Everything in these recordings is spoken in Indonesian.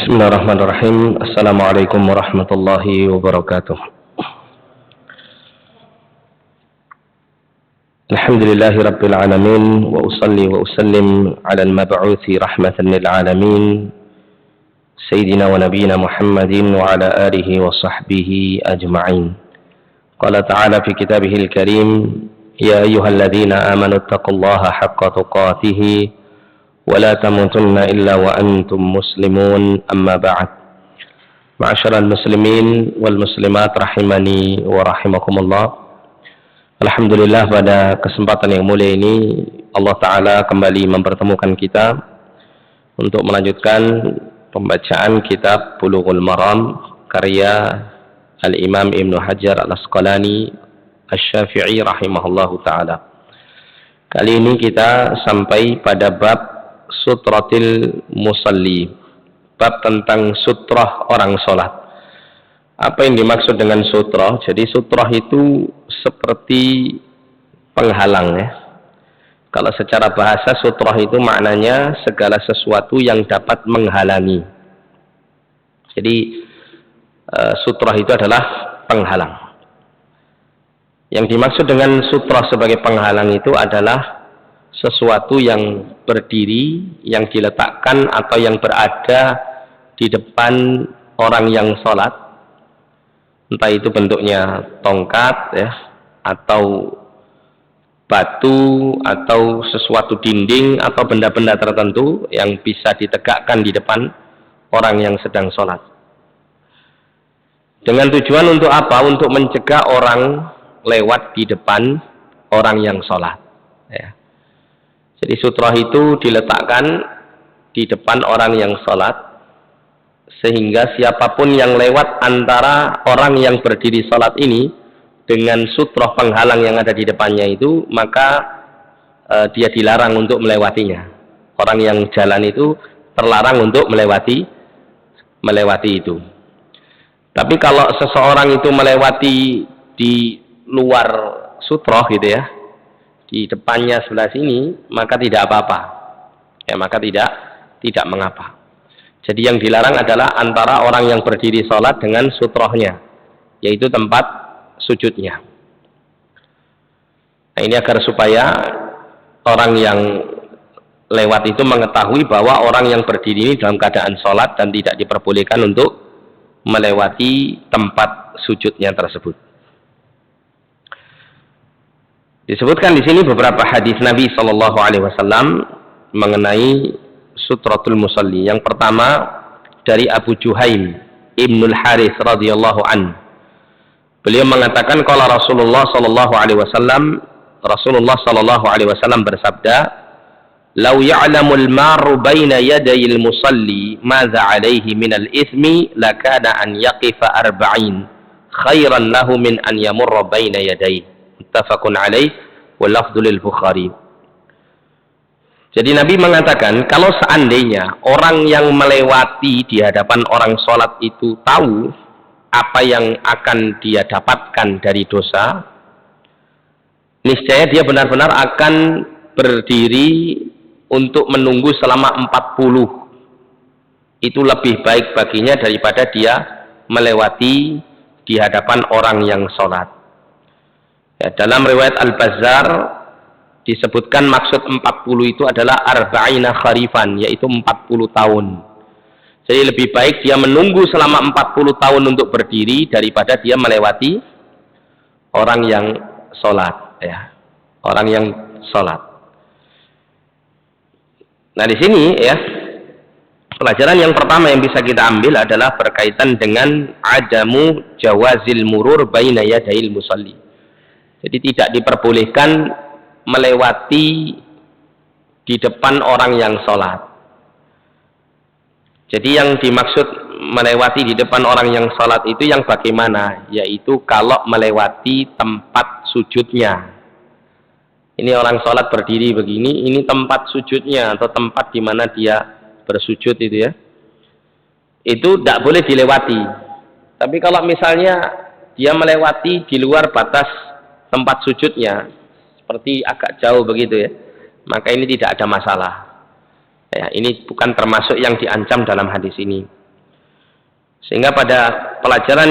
Bismillahirrahmanirrahim. Assalamualaikum warahmatullahi wabarakatuh. Alhamdulillahi rabbil alamin wa usalli wa usallim ala al-mab'uthi rahmatan lil alamin sayyidina wa nabiyyina Muhammadin wa ala alihi wa sahbihi ajma'in. Qala ta'ala fi kitabihil karim, ya ayyuhalladzina amanu taqullaha haqqa tuqatih ولا تموتن إلا وأنتم مسلمون أما بعد معاشر المسلمين والmuslimat rahimani wa rahimakumullah. Alhamdulillah, pada kesempatan yang mulia ini Allah Ta'ala kembali mempertemukan kita untuk melanjutkan pembacaan kitab Bulughul Maram karya Al-Imam Ibnu Hajar Al-Asqalani Asy-Syafi'i rahimahullahu ta'ala. Kali ini kita sampai pada bab Sutratil Musalli, bab tentang sutrah orang sholat. Apa yang dimaksud dengan sutrah? Jadi sutrah itu seperti penghalang ya. Kalau secara bahasa sutrah itu maknanya segala sesuatu yang dapat menghalangi. Jadi sutrah itu adalah penghalang. Yang dimaksud dengan sutrah sebagai penghalang itu adalah sesuatu yang berdiri, yang diletakkan atau yang berada di depan orang yang sholat, entah itu bentuknya tongkat ya, atau batu, atau sesuatu dinding, atau benda-benda tertentu yang bisa ditegakkan di depan orang yang sedang sholat. Dengan tujuan untuk apa? Untuk mencegah orang lewat di depan orang yang sholat ya. Jadi sutrah itu diletakkan di depan orang yang sholat, sehingga siapapun yang lewat antara orang yang berdiri sholat ini dengan sutrah penghalang yang ada di depannya itu, maka dia dilarang untuk melewatinya. Orang yang jalan itu terlarang untuk melewati itu. Tapi kalau seseorang itu melewati di luar sutrah gitu ya, di depannya sebelah sini, maka tidak apa-apa ya, maka tidak mengapa. Jadi yang dilarang adalah antara orang yang berdiri sholat dengan sutrohnya, yaitu tempat sujudnya. Nah, ini agar supaya orang yang lewat itu mengetahui bahwa orang yang berdiri ini dalam keadaan sholat dan tidak diperbolehkan untuk melewati tempat sujudnya tersebut. Disebutkan di sini beberapa hadis Nabi Shallallahu Alaihi Wasallam mengenai sutratul musalli. Yang pertama dari Abu Juhaim Ibnul Harith radhiyallahu an. Beliau mengatakan kalau Rasulullah Shallallahu Alaihi Wasallam bersabda, "Lau ya'lamul maru baina yadayil musalli madza 'alaihi minal itsmi lakana an yaqifa arba'in khairan lahu min an yamurra baina yadayhi." Muttafaqun alaih wal lafdhu lil Bukhari. Jadi Nabi mengatakan kalau seandainya orang yang melewati di hadapan orang sholat itu tahu apa yang akan dia dapatkan dari dosa, niscaya dia benar-benar akan berdiri untuk menunggu selama 40. Itu lebih baik baginya daripada dia melewati di hadapan orang yang sholat. Ya, dalam riwayat Al-Bazzar disebutkan maksud 40 itu adalah arba'ina kharifan, yaitu 40 tahun. Jadi lebih baik dia menunggu selama 40 tahun untuk berdiri daripada dia melewati orang yang sholat ya. Orang yang sholat. Nah di sini ya, pelajaran yang pertama yang bisa kita ambil adalah berkaitan dengan adamu jawazil murur baina yadail musalli. Jadi tidak diperbolehkan melewati di depan orang yang sholat. Jadi yang dimaksud melewati di depan orang yang sholat itu yang bagaimana? Yaitu kalau melewati tempat sujudnya. Ini orang sholat berdiri begini, ini tempat sujudnya atau tempat di mana dia bersujud itu ya. Itu tidak boleh dilewati. Tapi kalau misalnya dia melewati di luar batas tempat sujudnya, seperti agak jauh begitu ya, maka ini tidak ada masalah. Ya, ini bukan termasuk yang diancam dalam hadis ini. Sehingga pada pelajaran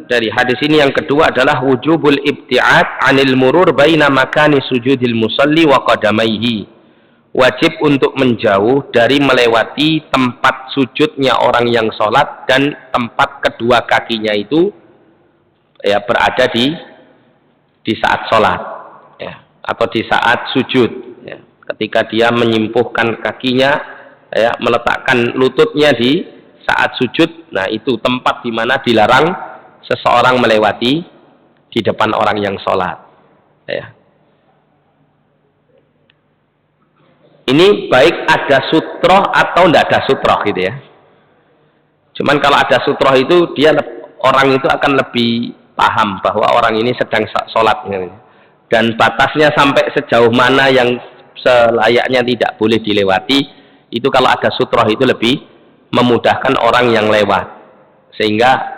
dari hadis ini yang kedua adalah wujubul ibti'ad 'anil murur baina makani sujudil musalli wa qadamaihi. Wajib untuk menjauh dari melewati tempat sujudnya orang yang sholat dan tempat kedua kakinya itu ya berada di saat sholat ya, atau di saat sujud ya. Ketika dia menyimpuhkan kakinya ya, meletakkan lututnya di saat sujud, nah itu tempat di mana dilarang seseorang melewati di depan orang yang sholat ya. Ini baik ada sutroh atau tidak ada sutroh gitu ya. Cuman kalau ada sutroh itu orang itu akan lebih paham bahwa orang ini sedang sholat gitu. Dan batasnya sampai sejauh mana yang selayaknya tidak boleh dilewati, itu kalau ada sutroh itu lebih memudahkan orang yang lewat. Sehingga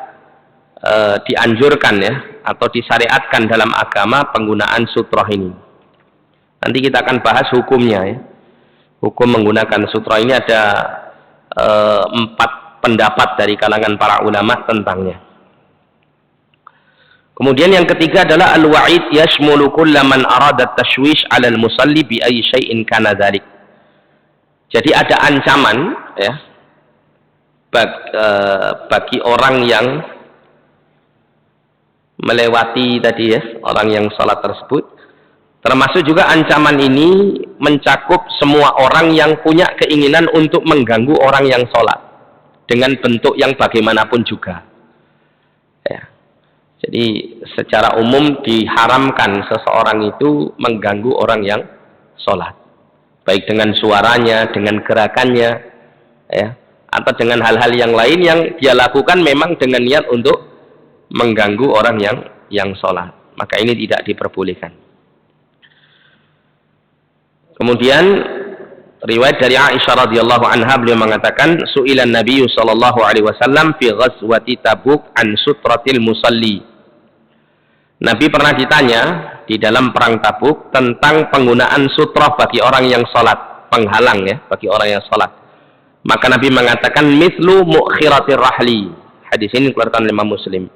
dianjurkan ya, atau disyariatkan dalam agama penggunaan sutroh ini. Nanti kita akan bahas hukumnya ya. Hukum menggunakan sutroh ini ada 4 pendapat dari kalangan para ulama tentangnya. Kemudian yang ketiga adalah al-wa'id yashmulu kulla man arada tashwish 'ala al-musalli bi ayyi syai'in kana dzalik. Jadi ada ancaman ya bagi orang yang melewati tadi ya, orang yang salat tersebut. Termasuk juga ancaman ini mencakup semua orang yang punya keinginan untuk mengganggu orang yang sholat dengan bentuk yang bagaimanapun juga ya. Jadi secara umum diharamkan seseorang itu mengganggu orang yang sholat, baik dengan suaranya, dengan gerakannya ya, atau dengan hal-hal yang lain yang dia lakukan memang dengan niat untuk mengganggu orang yang sholat, maka ini tidak diperbolehkan. Kemudian riwayat dari Aisyah radhiyallahu anha, beliau mengatakan su'ilan Nabi sallallahu alaihi wasallam fi ghazwati Tabuk an sutratil musalli. Nabi pernah ditanya di dalam perang Tabuk tentang penggunaan sutrah bagi orang yang salat, penghalang ya bagi orang yang salat. Maka Nabi mengatakan mithlu mu'khiratir rahli. Hadis ini dikeluarkan oleh Imam Muslim.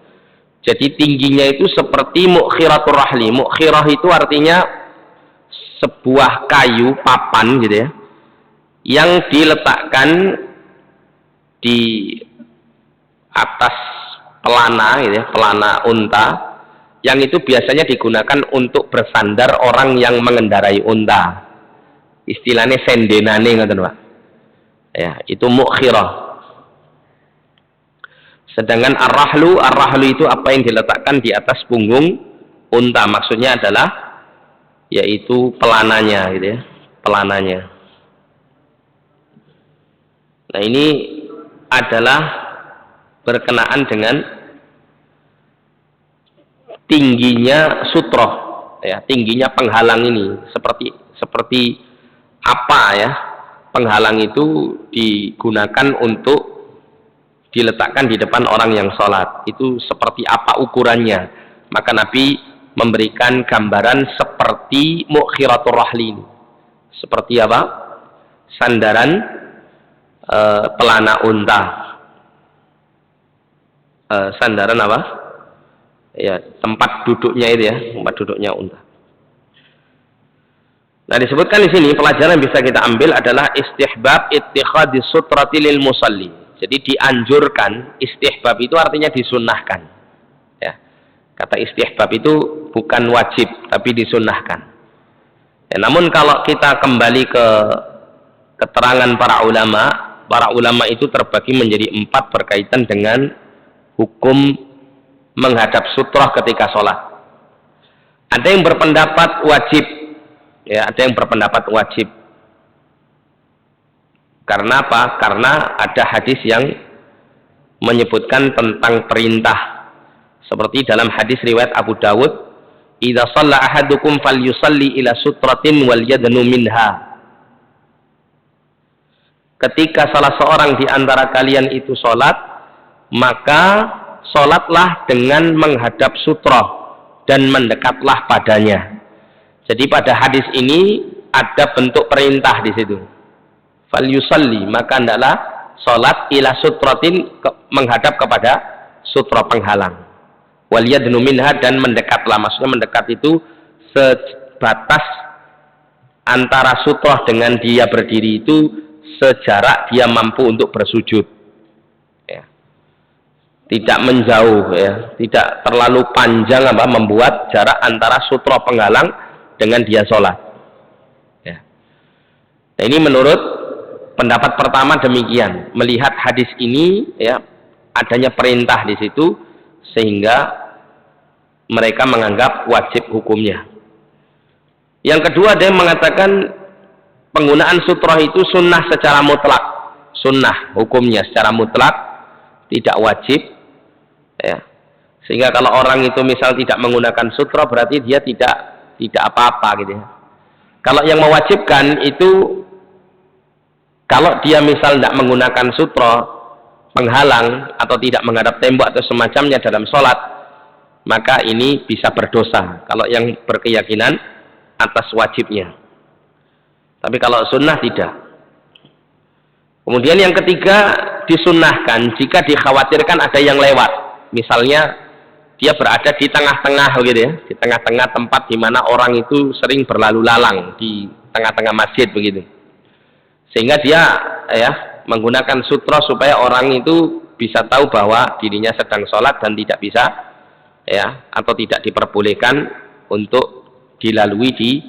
Jadi tingginya itu seperti mu'khiratur rahli. Mu'khirah itu artinya sebuah kayu papan gitu ya, yang diletakkan di atas pelana gitu ya, pelana unta, yang itu biasanya digunakan untuk bersandar orang yang mengendarai unta. Istilahnya sendenane ngoten Pak. Ya, itu mu'khirah. Sedangkan ar-rahlu itu apa yang diletakkan di atas punggung unta, maksudnya adalah yaitu pelananya gitu ya, pelananya. Nah ini adalah berkenaan dengan tingginya sutroh ya, tingginya penghalang ini seperti apa ya penghalang itu digunakan untuk diletakkan di depan orang yang sholat, itu seperti apa ukurannya. Maka Nabi memberikan gambaran seperti mu'khiratur rahli ini. Seperti apa? Sandaran pelana unta. Sandaran apa? Ya, tempat duduknya itu ya, tempat duduknya unta. Nah, disebutkan di sini pelajaran yang bisa kita ambil adalah istihbab ittikhadis sutrati lil musalli. Jadi dianjurkan, istihbab itu artinya disunnahkan. Ya. Kata istihbab itu bukan wajib, tapi disunnahkan. Ya, namun kalau kita kembali ke keterangan para ulama itu terbagi menjadi 4 berkaitan dengan hukum menghadap sutroh ketika sholat. Ada yang berpendapat wajib, ya, ada yang berpendapat wajib. Karena apa? Karena ada hadis yang menyebutkan tentang perintah. Seperti dalam hadis riwayat Abu Dawud, "Idza shalla ahadukum falyusalli ila sutratin wal yadnu minha." Ketika salah seorang di antara kalian itu sholat, maka sholatlah dengan menghadap sutroh dan mendekatlah padanya. Jadi pada hadis ini ada bentuk perintah di situ. Falyusalli, maka hendaklah salat ila sutratin, menghadap kepada sutra penghalang. Wal yadnu minha, dan mendekatlah, maksudnya mendekat itu sebatas antara sutra dengan dia berdiri itu sejarak dia mampu untuk bersujud, ya. Tidak menjauh, ya, tidak terlalu panjang membuat jarak antara sutra penghalang dengan dia sholat, ya. Nah, ini menurut pendapat pertama demikian, melihat hadis ini, ya, adanya perintah di situ sehingga mereka menganggap wajib hukumnya. Yang kedua, dia mengatakan penggunaan sutroh itu sunnah secara mutlak, sunnah hukumnya secara mutlak, tidak wajib, ya. Sehingga kalau orang itu misal tidak menggunakan sutroh berarti dia tidak apa-apa gitu, ya. Kalau yang mewajibkan itu kalau dia misal tidak menggunakan sutroh penghalang atau tidak menghadap tembok atau semacamnya dalam sholat, maka ini bisa berdosa kalau yang berkeyakinan atas wajibnya. Tapi kalau sunnah tidak. Kemudian yang ketiga, disunnahkan jika dikhawatirkan ada yang lewat. Misalnya dia berada di tengah-tengah gitu, ya, di tengah-tengah tempat di mana orang itu sering berlalu lalang, di tengah-tengah masjid begitu. Sehingga dia, ya, menggunakan sutra supaya orang itu bisa tahu bahwa dirinya sedang sholat dan tidak bisa, ya, atau tidak diperbolehkan untuk dilalui di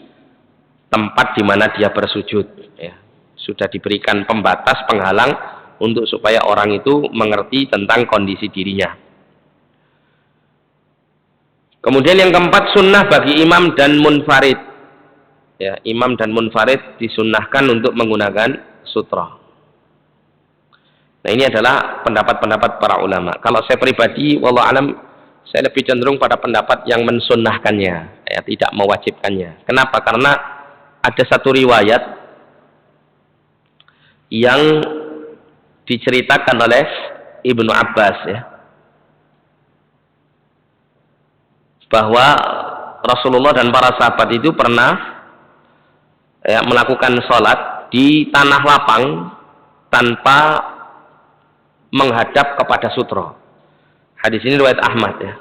tempat di mana dia bersujud, ya. Sudah diberikan pembatas, penghalang untuk supaya orang itu mengerti tentang kondisi dirinya. Kemudian yang keempat, sunnah bagi imam dan munfarid, ya, imam dan munfarid disunnahkan untuk menggunakan sutra. Nah, ini adalah pendapat-pendapat para ulama. Kalau saya pribadi, wallahu alam, saya lebih cenderung pada pendapat yang mensunnahkannya, ya, tidak mewajibkannya. Kenapa? Karena ada satu riwayat yang diceritakan oleh Ibnu Abbas, ya, bahwa Rasulullah dan para sahabat itu pernah, ya, melakukan sholat di tanah lapang tanpa menghadap kepada sutra. Hadis ini riwayat Ahmad, ya.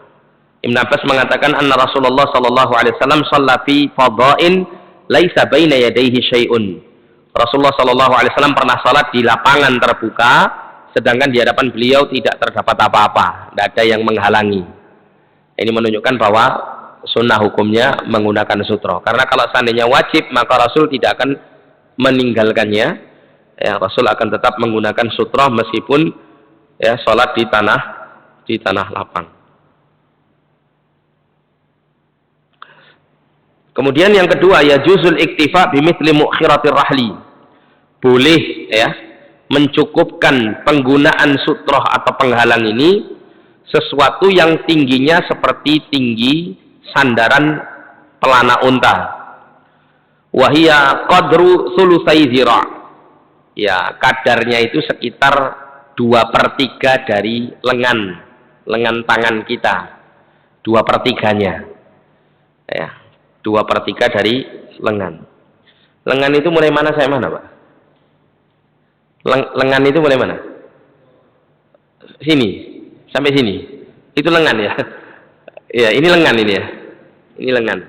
Ibnu Abbas mengatakan anna Rasulullah sallallahu alaihi wasallam shalla fi fadha'in laisa baina yadayhi syai'un. Rasulullah sallallahu alaihi wasallam pernah salat di lapangan terbuka sedangkan di hadapan beliau tidak terdapat apa-apa, tidak ada yang menghalangi. Ini menunjukkan bahwa sunnah hukumnya menggunakan sutra. Karena kalau seandainya wajib maka Rasul tidak akan meninggalkannya, ya, Rasul akan tetap menggunakan sutra meskipun, ya, salat di tanah lapang. Kemudian yang kedua, ya, juzul iktifa bimithli mukhiratir rahli. Boleh, ya, mencukupkan penggunaan sutroh atau penghalang ini sesuatu yang tingginya seperti tinggi sandaran pelana unta. Wahia qadru sulusai zira'. Ya, kadarnya itu sekitar 2/3 dari lengan tangan kita, 2/3-nya, ya, 2/3 dari lengan. Lengan itu mulai mana saya mana, Pak? Lengan itu mulai mana? Sini, sampai sini. Itu lengan, ya. Ya, ini lengan ini, ya. Ini lengan.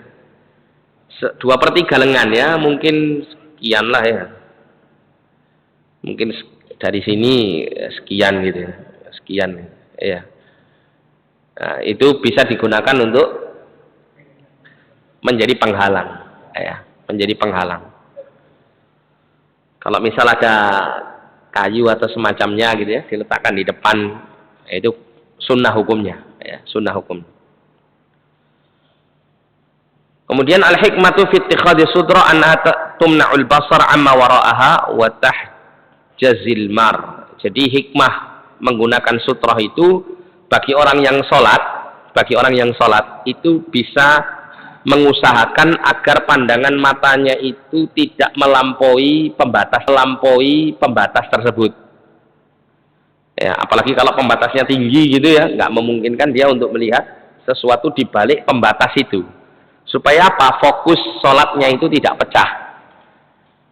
2/3 lengan, ya, mungkin sekian lah, ya. Mungkin dari sini sekian gitu, ya. Sekian, ya. Nah, itu bisa digunakan untuk menjadi penghalang, ya, menjadi penghalang. Kalau misal ada kayu atau semacamnya gitu, ya, diletakkan di depan, itu sunnah hukumnya, ya, sunnah hukum. Kemudian al-hikmatu fi ittikhadhi sudra anna tumna'ul basar amma wara'aha wa tahjazil mar. Jadi hikmah menggunakan sutra itu bagi orang yang sholat itu bisa mengusahakan agar pandangan matanya itu tidak melampaui pembatas tersebut. Ya, apalagi kalau pembatasnya tinggi gitu, ya, nggak memungkinkan dia untuk melihat sesuatu di balik pembatas itu. Supaya apa? Fokus sholatnya itu tidak pecah,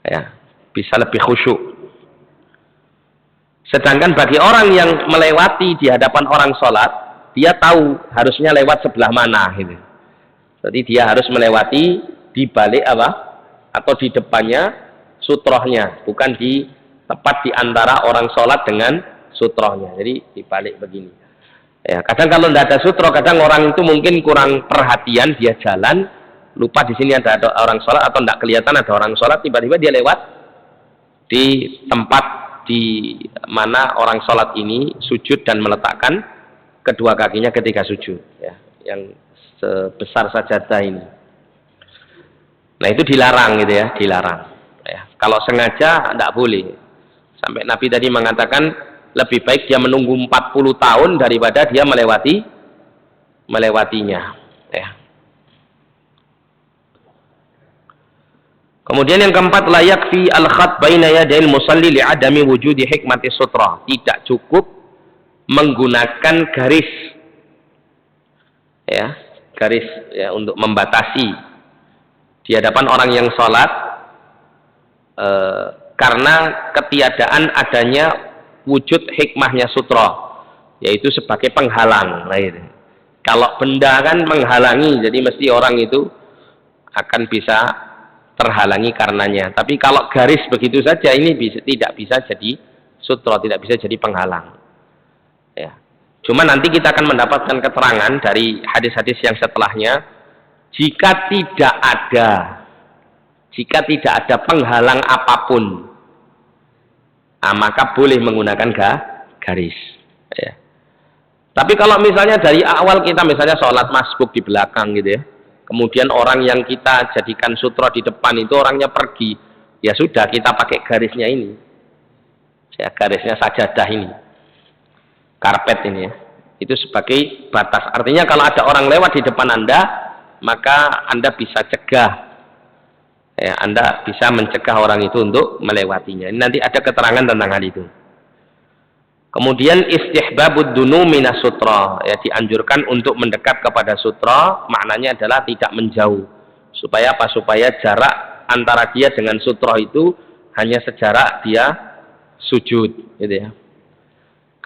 ya, bisa lebih khusyuk. Sedangkan bagi orang yang melewati di hadapan orang sholat, dia tahu harusnya lewat sebelah mana gitu. Jadi dia harus melewati di balik apa? Atau di depannya sutrohnya, bukan di tepat di antara orang sholat dengan sutrohnya. Jadi di balik begini. Ya, kadang kalau tidak ada sutro, kadang orang itu mungkin kurang perhatian, dia jalan lupa di sini ada orang sholat atau tidak kelihatan ada orang sholat, tiba-tiba dia lewat di tempat di mana orang sholat ini sujud dan meletakkan kedua kakinya ketika sujud, ya, yang sebesar sajadah ini. Nah itu dilarang gitu ya, dilarang. Ya, kalau sengaja tidak boleh. Sampai Nabi tadi mengatakan lebih baik dia menunggu 40 tahun daripada dia melewatinya. Ya. Kemudian yang keempat, la yakfi al-khat baina yadayil musalli li'adami wujudi hikmati sutra. Tidak cukup menggunakan garis, ya, garis ya, untuk membatasi di hadapan orang yang sholat karena ketiadaan adanya wujud hikmahnya sutra, yaitu sebagai penghalang. Nah, itu. Kalau benda kan menghalangi, jadi mesti orang itu akan bisa terhalangi karenanya. Tapi kalau garis begitu saja ini tidak bisa jadi sutra, tidak bisa jadi penghalang. Ya. Cuma nanti kita akan mendapatkan keterangan dari hadis-hadis yang setelahnya, jika tidak ada penghalang apapun, maka boleh menggunakan garis. Ya. Tapi kalau misalnya dari awal kita misalnya sholat masbuk di belakang gitu ya, kemudian orang yang kita jadikan sutra di depan itu orangnya pergi, ya sudah kita pakai garisnya ini, ya, garisnya sajadah ini, karpet ini ya, itu sebagai batas. Artinya kalau ada orang lewat di depan Anda, maka Anda bisa cegah, ya, Anda bisa mencegah orang itu untuk melewatinya. Ini nanti ada keterangan tentang hal itu. Kemudian istihbabud dunu minas sutra, ya, dianjurkan untuk mendekat kepada sutra, maknanya adalah tidak menjauh. Supaya apa? Supaya jarak antara dia dengan sutra itu hanya sejarak dia sujud, gitu ya.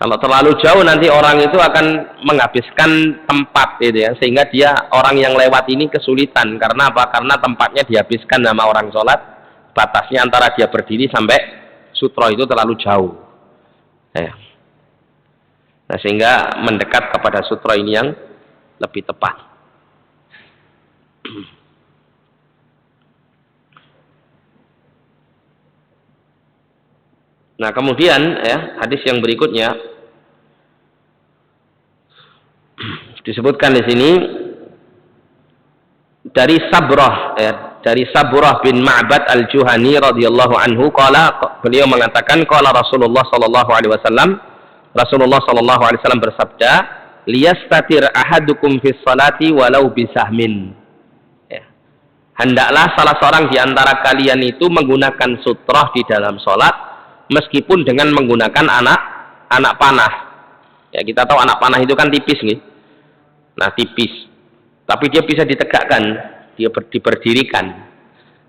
Kalau terlalu jauh nanti orang itu akan menghabiskan tempat, gitu ya, sehingga dia orang yang lewat ini kesulitan. Karena apa? Karena tempatnya dihabiskan sama orang sholat, batasnya antara dia berdiri sampai sutra itu terlalu jauh. Ya. Nah, sehingga mendekat kepada sutra ini yang lebih tepat. Nah, kemudian ya, hadis yang berikutnya disebutkan di sini dari Sabrah, ya, dari Sabrah bin Ma'bad al-Juhani radhiyallahu anhu, beliau mengatakan qala Rasulullah sallallahu alaihi wasallam, Rasulullah sallallahu alaihi wasallam bersabda, liyastatir ahadukum fis salati walau bisahmin. Ya. Hendaklah salah seorang di antara kalian itu menggunakan sutrah di dalam salat meskipun dengan menggunakan anak panah. Ya, kita tahu anak panah itu kan tipis nih. Nah, tipis. Tapi dia bisa ditegakkan, dia diberdirikan.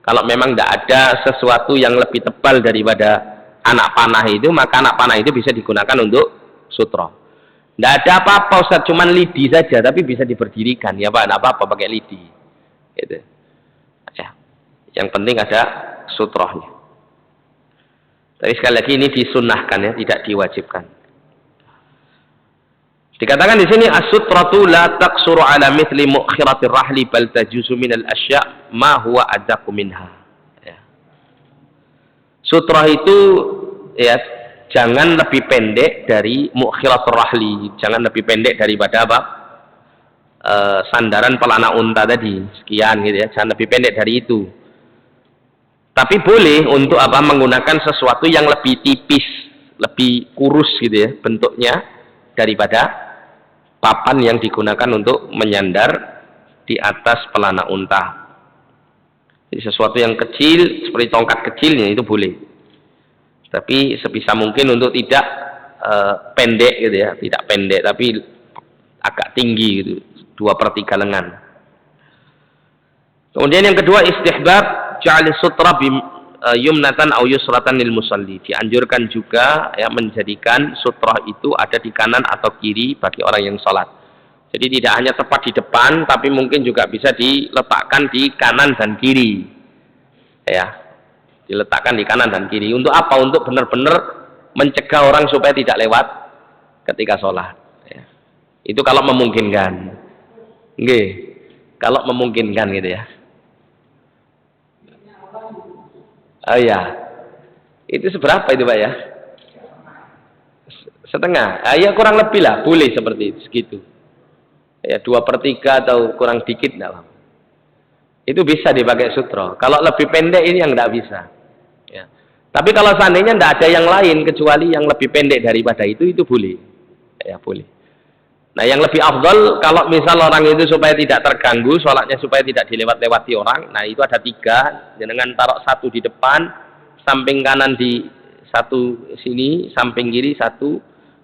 Kalau memang tidak ada sesuatu yang lebih tebal daripada anak panah itu, maka anak panah itu bisa digunakan untuk sutra. Tidak ada apa-apa Ustaz, cuman lidi saja, tapi bisa diberdirikan. Ya Pak, tidak apa-apa pakai lidi. Gitu. Ya. Yang penting ada sutrahnya. Tapi sekali lagi ini disunnahkan ya, tidak diwajibkan. Dikatakan di sini as-sutratu la taqsuru ala mithli mu'khiratir rahli bal tajuzu minal asya' ma huwa adaqu minha. Ya. Sutrah itu ya jangan lebih pendek dari mu'khiratur rahli, jangan lebih pendek daripada apa? Sandaran pelana unta tadi, sekian gitu ya, jangan lebih pendek dari itu. Tapi boleh untuk apa? Menggunakan sesuatu yang lebih tipis, lebih kurus gitu ya bentuknya daripada papan yang digunakan untuk menyandar di atas pelana unta. Jadi sesuatu yang kecil seperti tongkat kecilnya itu boleh. Tapi sebisa mungkin untuk tidak pendek gitu ya, tidak pendek tapi agak tinggi gitu, 2/3 lengan. Kemudian yang kedua istihbab ja'al sutra yumnatan au yusratan lil musalli. Dianjurkan juga ya menjadikan sutrah itu ada di kanan atau kiri bagi orang yang sholat. Jadi tidak hanya tepat di depan, tapi mungkin juga bisa diletakkan di kanan dan kiri. Ya, diletakkan di kanan dan kiri. Untuk apa? Untuk benar-benar mencegah orang supaya tidak lewat ketika sholat. Ya. Itu kalau memungkinkan. Nggih, kalau memungkinkan gitu ya. Oh ya, itu seberapa itu Pak ya? Setengah. Ya kurang lebih lah, boleh seperti itu, segitu. Ya 2/3 atau kurang dikit enggak. Itu bisa dipakai sutra. Kalau lebih pendek ini yang enggak bisa. Ya. Tapi kalau seandainya enggak ada yang lain kecuali yang lebih pendek daripada itu boleh. Ya boleh. Nah yang lebih afdal kalau misal orang itu supaya tidak terganggu, sholatnya supaya tidak dilewat-lewati orang. Nah itu ada 3. Dengan taruh 1 di depan, samping kanan di 1 sini, samping kiri 1.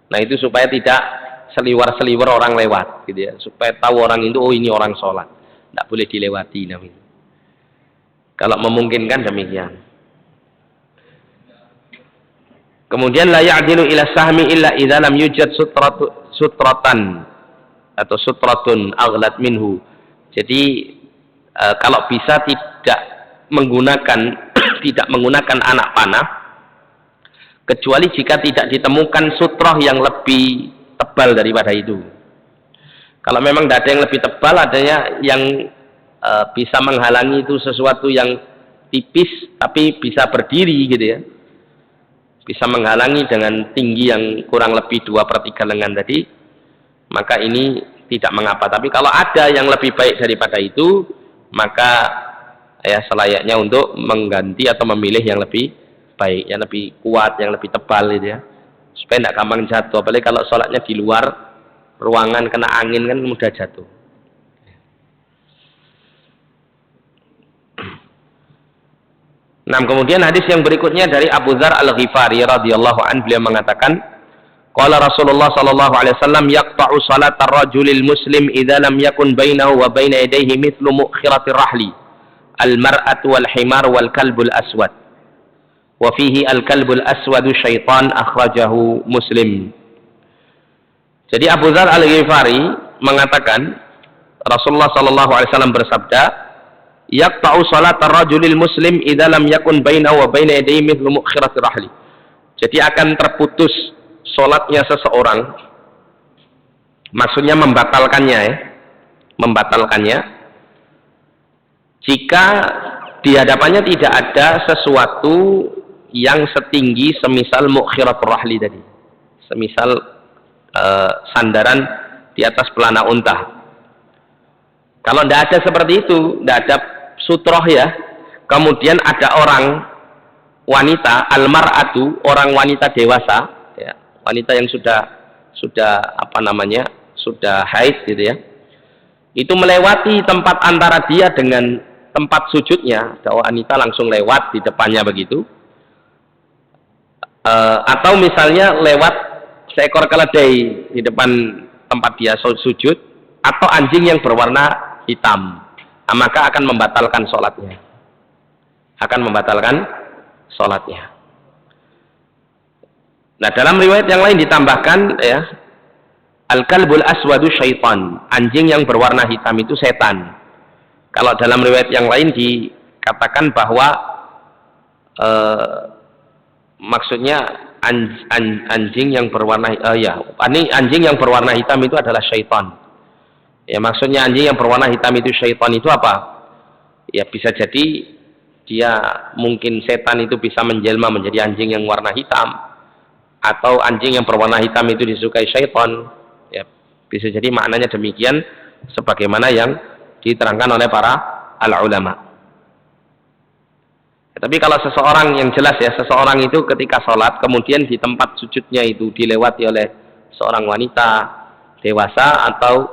Nah itu supaya tidak seliwer-seliwer orang lewat gitu ya, supaya tahu orang itu oh ini orang sholat, tidak boleh dilewati namanya. Kalau memungkinkan demikian. Kemudian la ya'dilu ila sahmi illa idza lam yujad sutratan atau sutratun aghlat minhu. Jadi kalau bisa tidak menggunakan tidak menggunakan anak panah kecuali jika tidak ditemukan sutroh yang lebih tebal daripada itu. Kalau memang tidak ada yang lebih tebal, adanya yang bisa menghalangi itu sesuatu yang tipis tapi bisa berdiri gitu ya, bisa menghalangi dengan tinggi yang kurang lebih 2/3 lengan tadi, maka ini tidak mengapa. Tapi kalau ada yang lebih baik daripada itu, maka ya selayaknya untuk mengganti atau memilih yang lebih baik, yang lebih kuat, yang lebih tebal gitu ya, supaya tidak gampang jatuh. Apalagi kalau sholatnya di luar ruangan kena angin kan mudah jatuh. Nah, kemudian hadis yang berikutnya dari Abu Dzar Al-Ghifari radhiyallahu anhu, beliau mengatakan, qala Rasulullah sallallahu alaihi wasallam yaqta'u salatar rajulil muslim idza lam yakun bainahu wa baina yadayhi mithlu mu'khiratir rahli al-mar'atu wal himar wal kalbul aswad. Wa fihi al-kalbul aswadu syaitan akhrajahu Muslim. Jadi Abu Dzar Al-Ghifari mengatakan Rasulullah sallallahu alaihi wasallam bersabda, yaqta'u salatar rajulil muslim idza lam yakun bainahu wa baina yadayhi mithlu mu'khiratir rahli. Jadi akan terputus salatnya seseorang. Maksudnya membatalkannya ya. Membatalkannya jika di hadapannya tidak ada sesuatu yang setinggi semisal mu'khiratur rahli tadi, semisal sandaran di atas pelana unta. Kalau tidak ada seperti itu, tidak ada sutroh ya, kemudian ada orang wanita, almar'atu, orang wanita dewasa ya, wanita yang sudah apa namanya, sudah haid gitu ya, itu melewati tempat antara dia dengan tempat sujudnya, ada wanita langsung lewat di depannya begitu, atau misalnya lewat seekor keledai di depan tempat dia sujud, atau anjing yang berwarna hitam, maka akan membatalkan sholatnya, Nah dalam riwayat yang lain ditambahkan ya, al-kalbul aswadu syaitan, anjing yang berwarna hitam itu setan. Kalau dalam riwayat yang lain dikatakan bahwa maksudnya anjing yang berwarna anjing yang berwarna hitam itu adalah syaitan. Ya maksudnya anjing yang berwarna hitam itu syaitan itu apa? Ya bisa jadi dia mungkin setan itu bisa menjelma menjadi anjing yang warna hitam, atau anjing yang berwarna hitam itu disukai syaitan. Ya bisa jadi maknanya demikian sebagaimana yang diterangkan oleh para al-ulama. Tapi kalau seseorang yang jelas ya, seseorang itu ketika sholat kemudian di tempat sujudnya itu dilewati oleh seorang wanita dewasa atau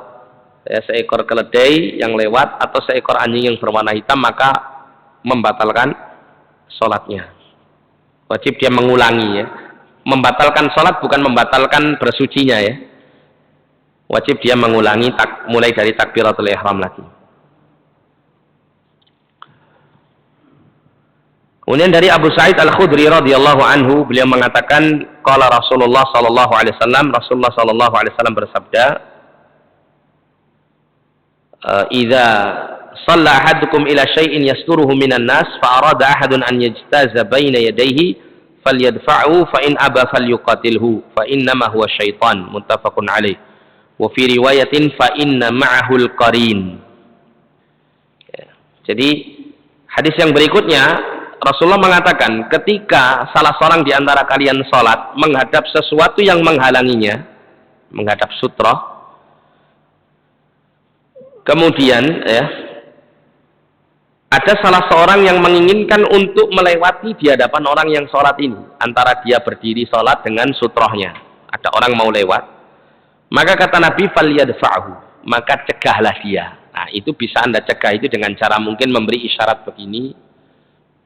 ya, seekor keledai yang lewat atau seekor anjing yang berwarna hitam, maka membatalkan sholatnya. Wajib dia mengulangi ya. Membatalkan sholat bukan membatalkan bersucinya ya. Wajib dia mengulangi mulai dari takbiratul ihram lagi. Kemudian dari Abu Sa'id Al-Khudri radhiyallahu anhu, beliau mengatakan, qala Rasulullah sallallahu alaihi wasallam, Rasulullah sallallahu alaihi wasallam bersabda, "Idza shalla ahadukum ila syai'in yasturuhu minan nas, fa arada ahadun an yajtaza baina yadayhi, falyadfa'hu fa in aba falyuqatilhu, fa innama huwa syaitan." Muttafaqun alaih. Wa fi riwayatin fa inna ma'ahu al-qarin. Jadi hadis yang berikutnya Rasulullah mengatakan, ketika salah seorang di antara kalian sholat menghadap sesuatu yang menghalanginya, menghadap sutra, kemudian ada salah seorang yang menginginkan untuk melewati di hadapan orang yang sholat ini, antara dia berdiri sholat dengan sutrohnya, ada orang mau lewat, maka kata Nabi, falyadfa'hu, maka cegahlah dia. Nah, itu bisa Anda cegah itu dengan cara mungkin memberi isyarat begini,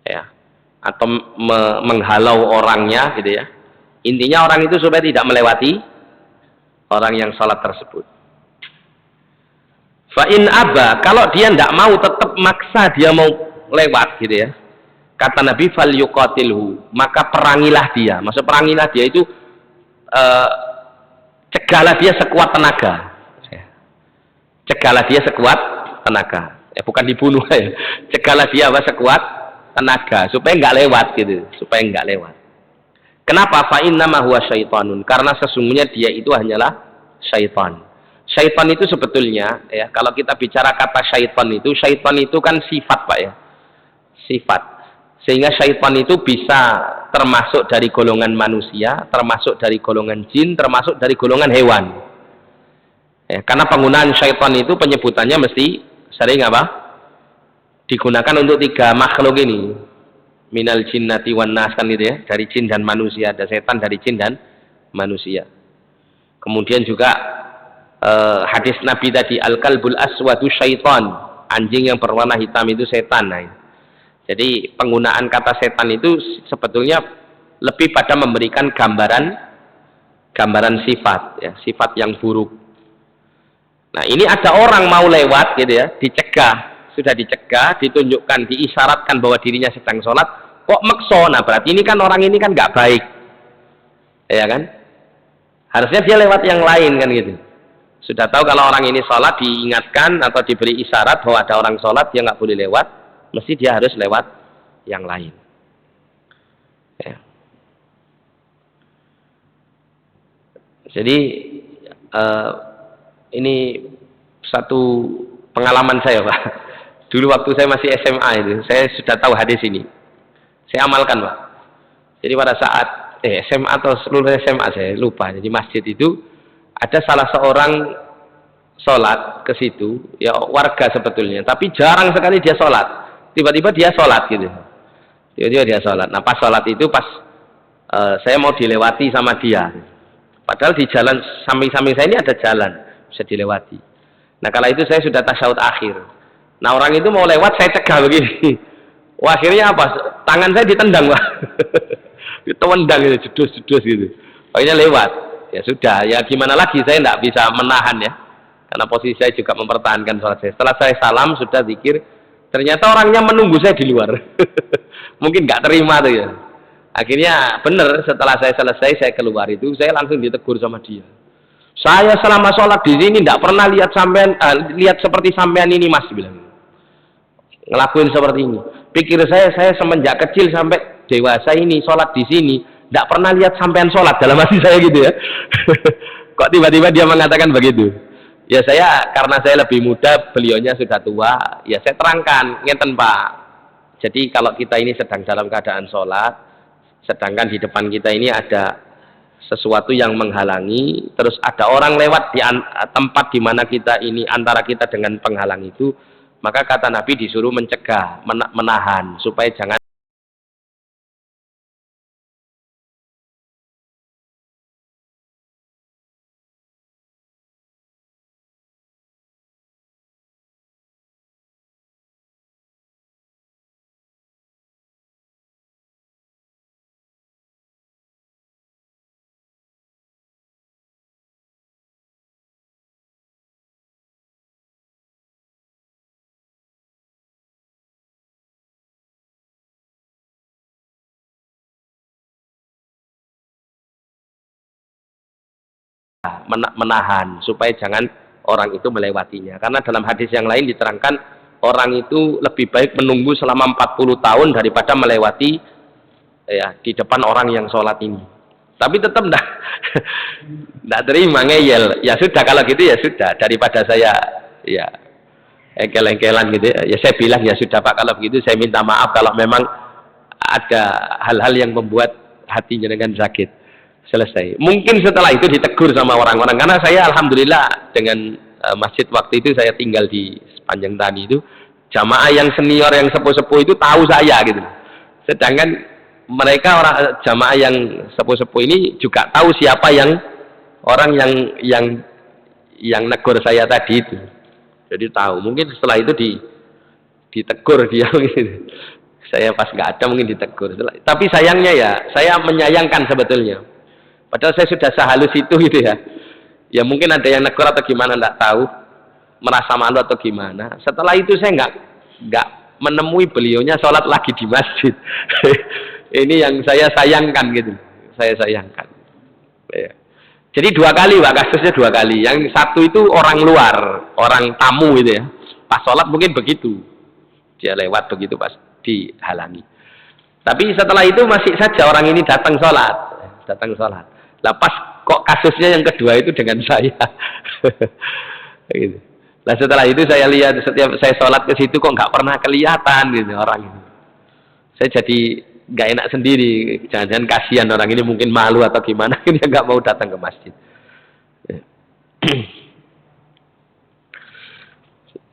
ya, atau menghalau orangnya gitu ya. Intinya orang itu supaya tidak melewati orang yang sholat tersebut. Fa in aba, kalau dia tidak mau, tetap maksa dia mau lewat gitu ya, kata Nabi, falyuqatilhu, maka perangilah dia. Maksud perangilah dia itu cegahlah dia sekuat tenaga, cegahlah dia sekuat tenaga, bukan dibunuh ya, cegahlah dia sekuat tenaga supaya nggak lewat gitu, supaya nggak lewat. Kenapa? Fa innama huwa syaitanun, karena sesungguhnya dia itu hanyalah syaitan. Syaitan itu sebetulnya ya, kalau kita bicara kata syaitan itu kan sifat Pak ya, sifat. Sehingga syaitan itu bisa termasuk dari golongan manusia, termasuk dari golongan jin, termasuk dari golongan hewan. Ya, karena penggunaan syaitan itu penyebutannya mesti sering apa? Digunakan untuk tiga makhluk ini, minal jinnati wan nas, kan gitu ya, dari jin dan manusia, ada setan dari jin dan manusia. Kemudian juga hadis Nabi tadi, al kalbul aswadu syaitan, anjing yang berwarna hitam itu setan. Nah, jadi penggunaan kata setan itu sebetulnya lebih pada memberikan gambaran sifat ya, sifat yang buruk. Nah, ini ada orang mau lewat gitu ya, dicegah, sudah dicegah, ditunjukkan, diisyaratkan bahwa dirinya sedang sholat, kok makso. Nah, berarti ini kan orang ini kan nggak baik, ya kan? Harusnya dia lewat yang lain kan gitu. Sudah tahu kalau orang ini sholat, diingatkan atau diberi isyarat bahwa ada orang sholat, dia nggak boleh lewat, mesti dia harus lewat yang lain. Ya. Jadi ini satu pengalaman saya Pak. Dulu waktu saya masih SMA itu, saya sudah tahu hadis ini. Saya amalkan Pak. Jadi pada saat SMA atau seluruh SMA saya lupa. Jadi masjid itu ada salah seorang sholat ke situ, ya warga sebetulnya, tapi jarang sekali dia sholat. Tiba-tiba dia sholat gitu. Tiba-tiba dia sholat. Nah pas sholat itu pas saya mau dilewati sama dia. Padahal di jalan samping-samping saya ini ada jalan bisa dilewati. Nah kala itu saya sudah tasyahud akhir. Nah orang itu mau lewat, saya cegah begini. Wah, akhirnya apa? Tangan saya ditendang Pak. Ditendang gitu, jedus-jedus gitu. Akhirnya lewat. Ya sudah, ya gimana lagi, saya tidak bisa menahan ya. Karena posisi saya juga mempertahankan sholat saya. Setelah saya salam, sudah zikir, ternyata orangnya menunggu saya di luar. Mungkin nggak terima tuh ya. Akhirnya benar, setelah saya selesai, saya keluar itu, saya langsung ditegur sama dia. Saya selama sholat di sini tidak pernah lihat sampean, lihat seperti sampean ini Mas, bilang. Ngelakuin seperti ini. Pikir saya semenjak kecil sampai dewasa ini sholat di sini, tidak pernah lihat sampean sholat, dalam hati saya gitu ya. Kok tiba-tiba dia mengatakan begitu? Ya saya, karena saya lebih muda, beliaunya sudah tua, ya saya terangkan, ngeten Pak. Jadi kalau kita ini sedang dalam keadaan sholat, sedangkan di depan kita ini ada sesuatu yang menghalangi, terus ada orang lewat di tempat di mana kita ini, antara kita dengan penghalang itu, maka kata Nabi disuruh mencegah, menahan, supaya jangan menahan supaya jangan orang itu melewatinya. Karena dalam hadis yang lain diterangkan orang itu lebih baik menunggu selama 40 tahun daripada melewati ya di depan orang yang sholat ini. Tapi tetap enggak terima, ngeyel. Ya sudah kalau gitu ya sudah, daripada saya ya engkel-engkelan gitu ya saya bilang ya sudah Pak, kalau begitu saya minta maaf kalau memang ada hal-hal yang membuat hatinya dengan sakit. Selesai. Mungkin setelah itu ditegur sama orang-orang, karena saya alhamdulillah dengan masjid waktu itu saya tinggal di sepanjang tani itu, jamaah yang senior yang sepuh-sepuh itu tahu saya gitu. Sedangkan mereka orang jamaah yang sepuh-sepuh ini juga tahu siapa yang orang yang negur saya tadi itu. Jadi tahu. Mungkin setelah itu ditegur dia gitu. Saya pas nggak ada mungkin ditegur. Tapi sayangnya ya, saya menyayangkan sebetulnya. Padahal saya sudah sehalus itu gitu ya. Ya mungkin ada yang negur atau gimana nggak tahu, merasa malu atau gimana. Setelah itu saya nggak menemui beliaunya sholat lagi di masjid. Ini yang saya sayangkan gitu. Saya sayangkan. Ya. Jadi 2 kali Pak, kasusnya 2 kali. Yang satu itu orang luar, orang tamu gitu ya. Pas sholat mungkin begitu. Dia lewat begitu pas dihalangi. Tapi setelah itu masih saja orang ini datang sholat. Lah pas kok kasusnya yang kedua itu dengan saya. Gitu. Nah setelah itu saya lihat setiap saya sholat ke situ kok nggak pernah kelihatan gitu orang ini. Saya jadi nggak enak sendiri, jangan-jangan kasihan orang ini mungkin malu atau gimana, dia nggak mau datang ke masjid.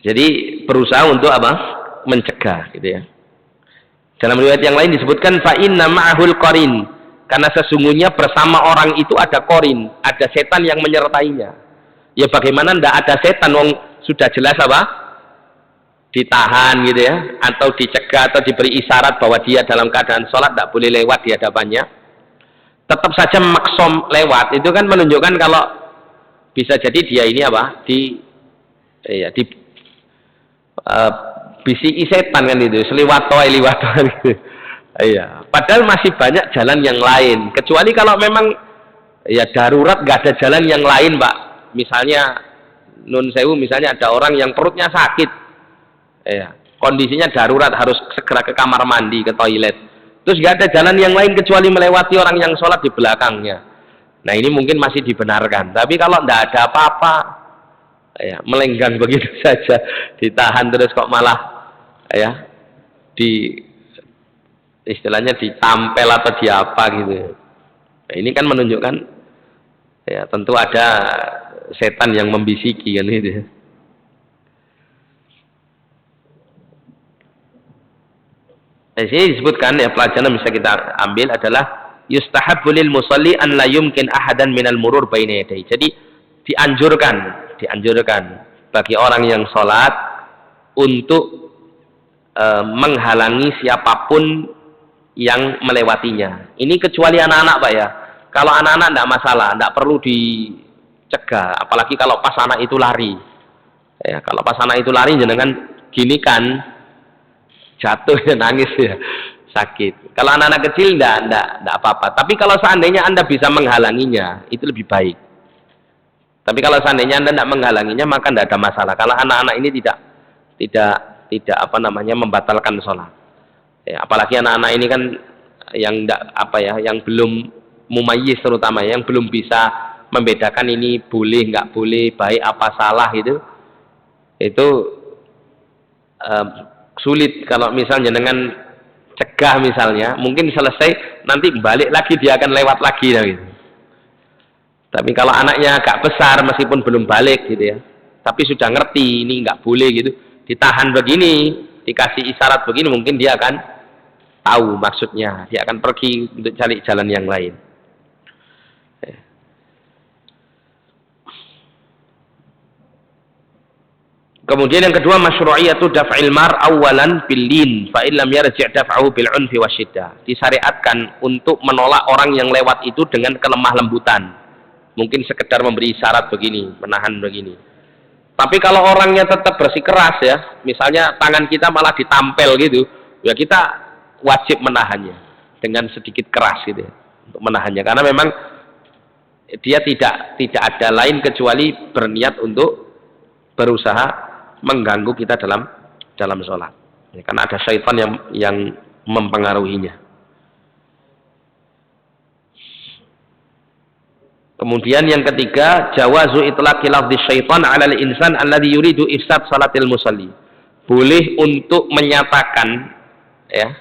Jadi berusaha untuk apa? Mencegah, gitu ya. Dalam riwayat yang lain disebutkan fa inna ma'ahul qarin, karena sesungguhnya bersama orang itu ada qarin, ada setan yang menyertainya. Ya bagaimana ndak ada setan, wong sudah jelas apa? Ditahan gitu ya, atau dicegah atau diberi isyarat bahwa dia dalam keadaan sholat tidak boleh lewat di hadapannya, tetap saja maksom lewat. Itu kan menunjukkan kalau bisa jadi dia ini apa bisiki setan kan itu, seliwatoy gitu. Iya, padahal masih banyak jalan yang lain, kecuali kalau memang ya darurat nggak ada jalan yang lain Pak. Misalnya nun sewu, misalnya ada orang yang perutnya sakit, ya, kondisinya darurat harus segera ke kamar mandi, ke toilet, terus nggak ada jalan yang lain kecuali melewati orang yang sholat di belakangnya. Nah ini mungkin masih dibenarkan. Tapi kalau nggak ada apa-apa, ya, melenggang begitu saja, ditahan terus kok malah ya istilahnya ditampel atau di apa gitu. Nah ini kan menunjukkan ya tentu ada setan yang membisiki kan itu. Di sini disebutkan ya, pelajaran yang bisa kita ambil adalah yustahabbu lil musalli an la yumkin ahadan minal murur baina yadayhi. Jadi dianjurkan bagi orang yang sholat untuk menghalangi siapapun yang melewatinya. Ini kecuali anak-anak Pak ya. Kalau anak-anak tidak masalah, tidak perlu dicegah. Apalagi kalau pas anak itu lari. Ya, kalau pas anak itu lari jangan gini kan, jatuh ya, nangis ya, sakit. Kalau anak-anak kecil enggak apa-apa. Tapi kalau seandainya Anda bisa menghalanginya, itu lebih baik. Tapi kalau seandainya Anda tidak menghalanginya, maka tidak ada masalah. Kalau anak-anak ini tidak apa namanya membatalkan sholat. Ya, apalagi anak-anak ini kan yang yang belum mumayyiz, terutama yang belum bisa membedakan ini boleh nggak boleh, baik apa salah itu sulit. Kalau misalnya dengan cegah misalnya, mungkin selesai, nanti balik lagi dia akan lewat lagi gitu. Tapi kalau anaknya agak besar meskipun belum balik gitu ya, tapi sudah ngerti ini nggak boleh gitu, ditahan begini, dikasih isyarat begini, mungkin dia akan tahu maksudnya, dia akan pergi untuk cari jalan yang lain. Kemudian yang kedua, masyru'iyatu daf'il mar awalan bil lin fa in lam yarji' daf'ahu bil 'unfi wasyiddah. Disyariatkan untuk menolak orang yang lewat itu dengan kelemah lembutan. Mungkin sekedar memberi isyarat begini, menahan begini. Tapi kalau orangnya tetap bersikeras ya, misalnya tangan kita malah ditampel gitu, ya kita wajib menahannya dengan sedikit keras gitu ya, untuk menahannya. Karena memang dia tidak ada lain kecuali berniat untuk berusaha mengganggu kita dalam sholat. Ya, karena ada syaitan yang mempengaruhinya. Kemudian yang ketiga, jawazu itlaqi lafdzi syaitan 'ala al-insan alladhi yuridu ifsad salatil musalli. Boleh untuk menyatakan ya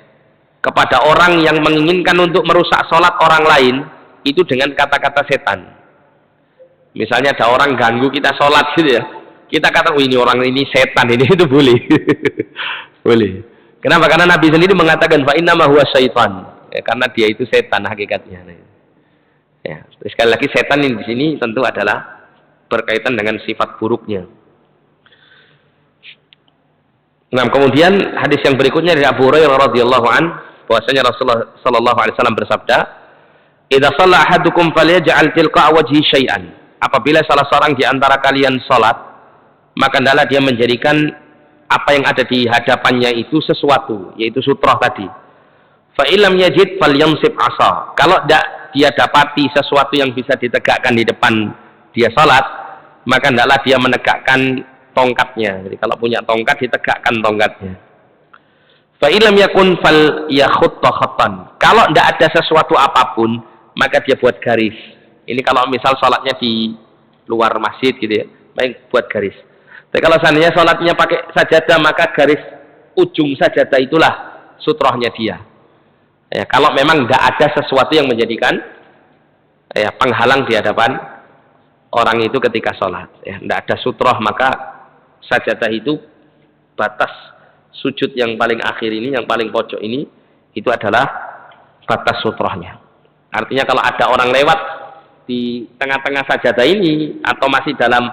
kepada orang yang menginginkan untuk merusak salat orang lain itu dengan kata-kata setan. Misalnya ada orang ganggu kita salat gitu ya. Kita kata, "Oh, ini orang ini setan ini," itu boleh. Boleh. Kenapa? Karena Nabi sendiri mengatakan fa inna ma huwa syaitan. Ya, karena dia itu setan hakikatnya. Ya, sekali lagi setan ini di sini tentu adalah berkaitan dengan sifat buruknya. Nah, kemudian hadis yang berikutnya dari Abu Hurairah radhiyallahu an, bahwasanya Rasulullah sallallahu alaihi wasallam bersabda, "Idza shalla ahadukum falyaj'al tilqa wajhi syai'an." Apabila salah seorang di antara kalian salat, maka hendaklah dia menjadikan apa yang ada di hadapannya itu sesuatu, yaitu sutroh tadi. Fa illam yajid falyamsib 'asa. Kalau tidak dia dapati sesuatu yang bisa ditegakkan di depan dia salat, maka hendaklah dia menegakkan tongkatnya. Jadi kalau punya tongkat, ditegakkan tongkatnya. Fa illam yakun fal yakhutta khattan. Kalau tidak ada sesuatu apapun, maka dia buat garis. Ini kalau misal salatnya di luar masjid gitu ya, baik buat garis. Tapi kalau seandainya salatnya pakai sajadah, maka garis ujung sajadah itulah sutrohnya dia. Ya, kalau memang tidak ada sesuatu yang menjadikan ya, penghalang di hadapan orang itu ketika sholat, ya, tidak ada sutroh, maka sajadah itu batas sujud yang paling akhir ini, yang paling pojok ini, itu adalah batas sutrohnya. Artinya kalau ada orang lewat di tengah-tengah sajadah ini atau masih dalam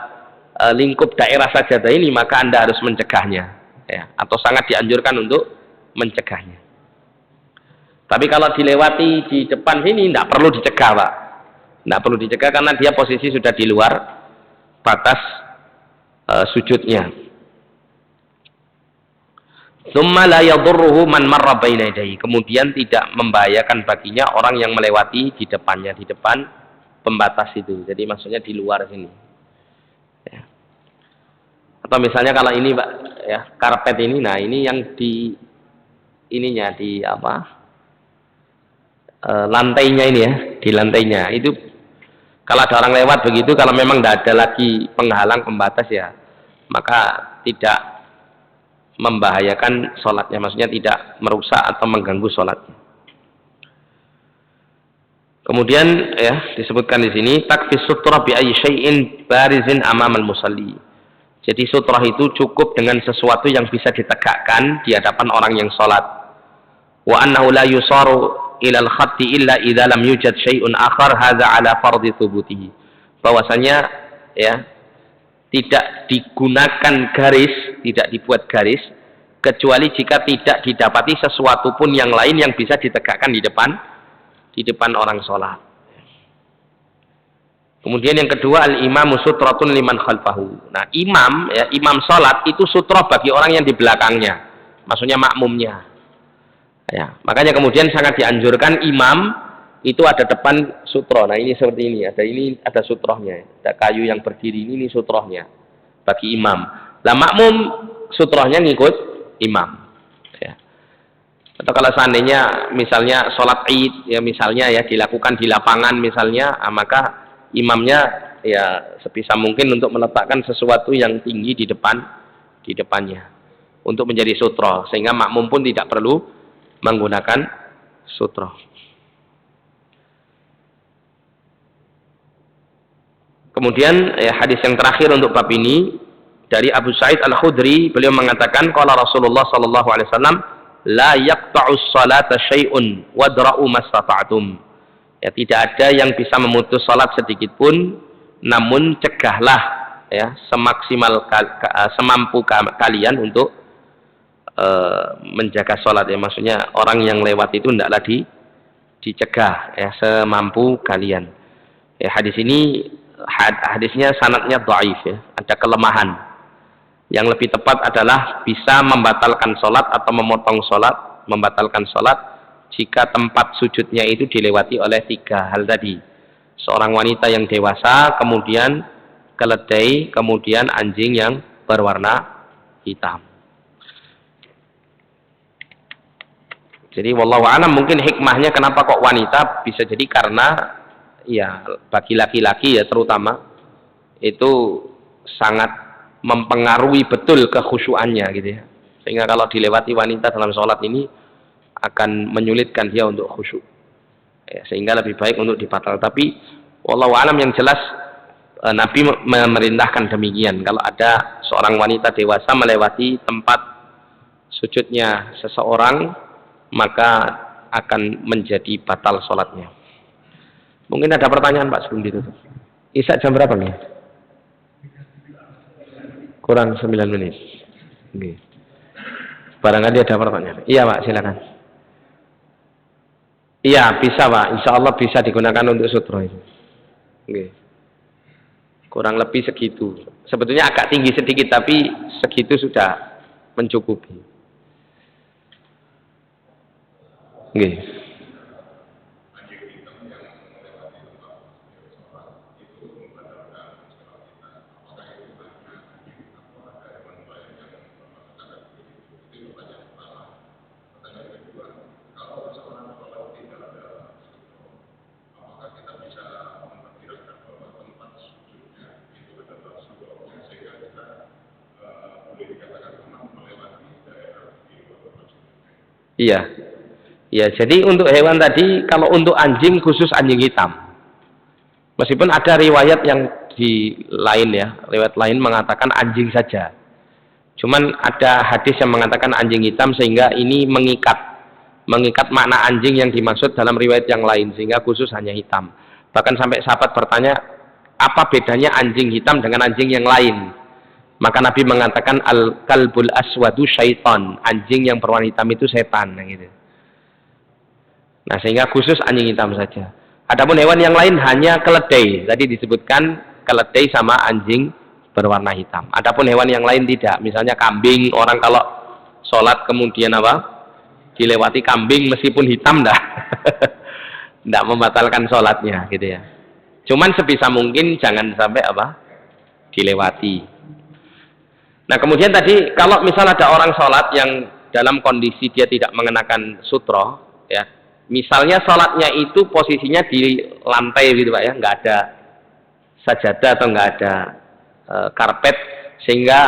lingkup daerah sajadah ini, maka Anda harus mencegahnya, ya, atau sangat dianjurkan untuk mencegahnya. Tapi kalau dilewati di depan sini, tidak perlu dicegah, Pak. Tidak perlu dicegah karena dia posisi sudah di luar batas sujudnya. Tsumma la yadurruhu man marra baina yadayhi. Kemudian tidak membahayakan baginya orang yang melewati di depannya, di depan pembatas itu. Jadi maksudnya di luar sini. Ya. Atau misalnya kalau ini, Pak, ya, karpet ini, nah ini yang di ininya di apa? Lantainya ini ya, di lantainya itu kalau ada orang lewat begitu, kalau memang tidak ada lagi penghalang pembatas ya, maka tidak membahayakan sholatnya, maksudnya tidak merusak atau mengganggu sholatnya. Kemudian ya disebutkan di sini takfis sutrah bi ayyi syai'in barizin amamal musalli. Jadi sutrah itu cukup dengan sesuatu yang bisa ditegakkan di hadapan orang yang sholat. Wa annahu la yusaru ilal khatti illa idza lam yujad syai'un akhar hadza ala fardhi thubutihi. Bahwasanya ya tidak digunakan garis, tidak dibuat garis kecuali jika tidak didapati sesuatu pun yang lain yang bisa ditegakkan di depan orang sholat. Kemudian yang kedua, al-imamu sutratun liman khalfahu. Nah, imam ya, imam sholat itu sutroh bagi orang yang di belakangnya, maksudnya makmumnya. Ya, makanya kemudian sangat dianjurkan imam itu ada depan sutro. Nah, ini seperti ini ada sutrohnya, ada kayu yang berdiri ini sutrohnya bagi imam. Lah makmum sutrohnya ngikut imam. Ya. Atau kalau seandainya misalnya sholat id ya misalnya ya dilakukan di lapangan misalnya, maka imamnya ya sebisa mungkin untuk meletakkan sesuatu yang tinggi di depannya untuk menjadi sutro, sehingga makmum pun tidak perlu menggunakan sutroh. Kemudian ya, hadis yang terakhir untuk bab ini dari Abu Sa'id Al-Khudri, beliau mengatakan qala Rasulullah sallallahu alaihi wasallam la yaqta'us salata syai'un wadra'u mastata'tum. Ya, tidak ada yang bisa memutus salat sedikit pun, namun cegahlah ya semaksimal semampu kalian untuk menjaga sholat ya, maksudnya orang yang lewat itu hendaklah dicegah ya semampu kalian. Ya, hadisnya sanadnya dhaif ya, ada kelemahan. Yang lebih tepat adalah bisa membatalkan sholat atau memotong sholat, membatalkan sholat jika tempat sujudnya itu dilewati oleh 3 hal tadi. Seorang wanita yang dewasa, kemudian keledai, kemudian anjing yang berwarna hitam. Jadi wallahu a'lam, mungkin hikmahnya kenapa kok wanita, bisa jadi karena ya bagi laki-laki ya terutama itu sangat mempengaruhi betul kekhusyuannya gitu ya. Sehingga kalau dilewati wanita dalam sholat ini akan menyulitkan dia untuk khusyuk. Ya, sehingga lebih baik untuk dibatal. Tapi wallahu a'lam, yang jelas Nabi memerintahkan demikian. Kalau ada seorang wanita dewasa melewati tempat sujudnya seseorang, maka akan menjadi batal sholatnya. Mungkin ada pertanyaan Pak sebelum ditutup. Isya jam berapa nih? Kurang 9 menit. Oke. Barangkali ada pertanyaan. Iya Pak, silakan. Iya bisa Pak, insya Allah bisa digunakan untuk sutro itu. Oke. Kurang lebih segitu. Sebetulnya agak tinggi sedikit, tapi segitu sudah mencukupi. Oke. Iya. Ya, jadi untuk hewan tadi, kalau untuk anjing khusus anjing hitam. Meskipun ada riwayat yang di lain ya, riwayat lain mengatakan anjing saja. Cuman ada hadis yang mengatakan anjing hitam, sehingga ini mengikat makna anjing yang dimaksud dalam riwayat yang lain, sehingga khusus hanya hitam. Bahkan sampai sahabat bertanya, apa bedanya anjing hitam dengan anjing yang lain? Maka Nabi mengatakan al-kalbul aswadu syaitan, anjing yang berwarna hitam itu setan, gitu. Nah, sehingga khusus anjing hitam saja. Adapun hewan yang lain hanya keledai. Tadi disebutkan keledai sama anjing berwarna hitam. Adapun hewan yang lain tidak. Misalnya kambing, orang kalau sholat kemudian apa? Dilewati kambing meskipun hitam dah. Tidak membatalkan sholatnya gitu ya. Cuman sebisa mungkin jangan sampai apa? Dilewati. Nah, kemudian tadi kalau misal ada orang sholat yang dalam kondisi dia tidak mengenakan sutro, ya, misalnya sholatnya itu posisinya di lantai gitu Pak ya, nggak ada sajadah atau nggak ada karpet, sehingga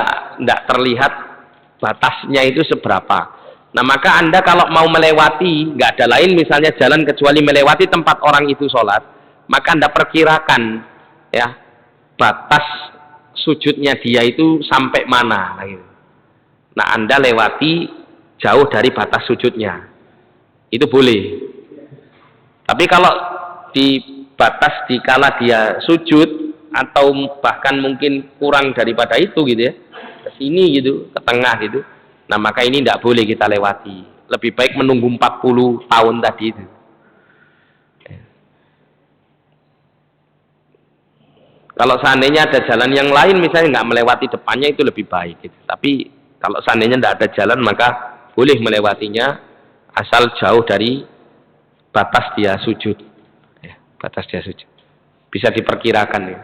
nggak terlihat batasnya itu seberapa. Nah, maka Anda kalau mau melewati, nggak ada lain misalnya jalan kecuali melewati tempat orang itu sholat, maka Anda perkirakan ya batas sujudnya dia itu sampai mana gitu. Nah, Anda lewati jauh dari batas sujudnya, itu boleh. Tapi kalau di batas dikala dia sujud atau bahkan mungkin kurang daripada itu gitu ya, ke sini gitu, ke tengah gitu, nah maka ini tidak boleh kita lewati. Lebih baik menunggu 40 tahun tadi itu. Kalau seandainya ada jalan yang lain misalnya nggak melewati depannya, itu lebih baik gitu. Tapi kalau seandainya tidak ada jalan, maka boleh melewatinya asal jauh dari batas dia sujud ya, batas dia sujud bisa diperkirakan ya.